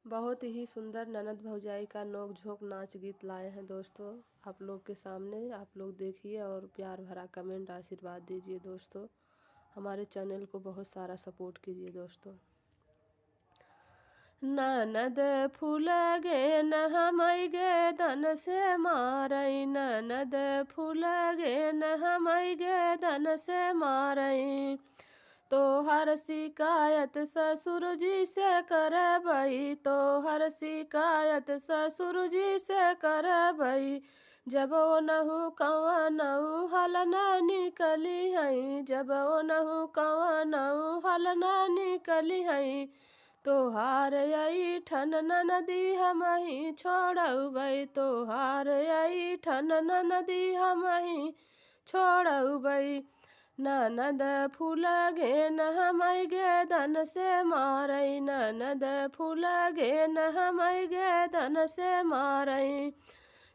बहुत ही सुंदर ननद भौजाई का नोक झोंक नाच गीत लाए हैं दोस्तों आप लोग के सामने। आप लोग देखिए और प्यार भरा कमेंट आशीर्वाद दीजिए दोस्तों। हमारे चैनल को बहुत सारा सपोर्ट कीजिए दोस्तों। ननद फूल गे न हमई गे धन से मारई, ननद फूल गे न हमई गे धन से मारई। तो हर शिकायत ससुर जी से करबई, तो हर शिकायत ससुर जी से करबई। जब ओ नहु कवनहु हल न निकली हई, जब ओ नहु कवनहु हल न निकली हई। तोहार आई ठन नदी हम ही छोड़बै, तोहार आई ठन नदी हम ही छोड़बै। ननद फूल गे न हमई गे धन से मारई, ननद फूल गे न हमई गे धन से मारई।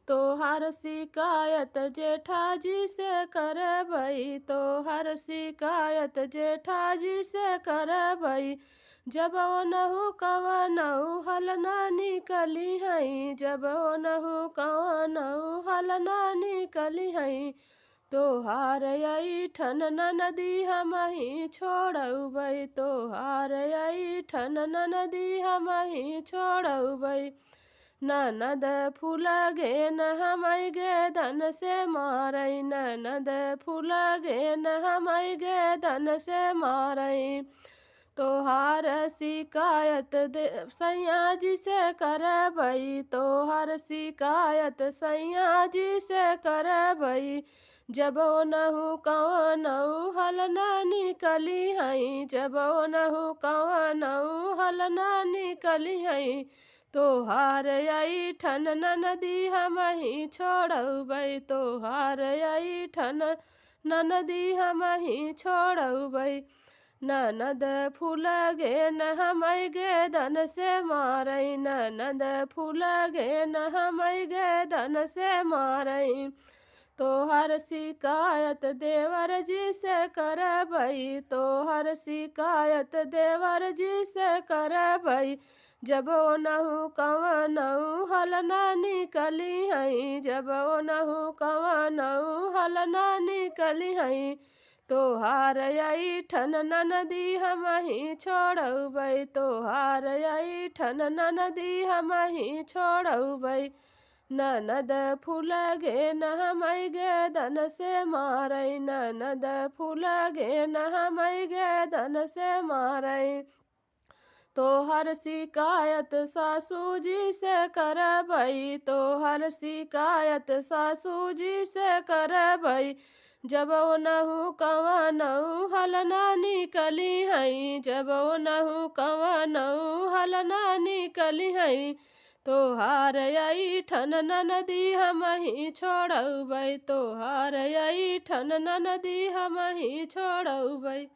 तोहार शिकायत जेठाजी से करबई, तोहार शिकायत जेठाजी से करबई। जब ओ नहु कवनहु हल न निकली हई, जब ओ नहु कवनहु हल न निकली हई। तोहार आई ठन नदी हम ही छोड़बै, तोहार आई ठन नदी हम ही छोड़बै। ननद फूल गे न हमई गे धन से मारई, ननद फूल गे न हमई गे धन से मारई। तोहार शिकायत सैया जी से करबई, तोहार शिकायत सैया जी से करबई। जब ओ नहु कवनहु हल न निकली हई, जब ओ नहु कवनहु हल न निकली हई। तोहार आई ठन नदी हम ही छोड़बै, तोहार आई ठन नदी हम ही छोड़बै। ननद फूल गे न हमई गे धन से मारई, ननद फूल गे न हमई गे धन से मारई। तोहर शिकायत देवर जी से करबई, तोहर शिकायत देवर जी से करबई। जब ओ नहु कवनहु हल न निकली हई, जब ओ नहु कवनहु हल न निकली हई। तोहार आई ठन नदी हम ही छोड़बै, तोहार आई ठन नदी हम ही छोड़बै। ननद फूल गे न हमई गे धन से मारई, ननद फूल गे न हमई गे धन से मारई। तोहर शिकायत सासू जी से करबई, तोहर शिकायत सासू जी से करबई। जब ओ नहु कवनहु हल न निकली हई, जब ओ नहु कवनहु हल न निकली हई। तोहार आई ठन नदी हम ही छोड़बै, तोहार आई ठन नदी हम ही छोड़बै।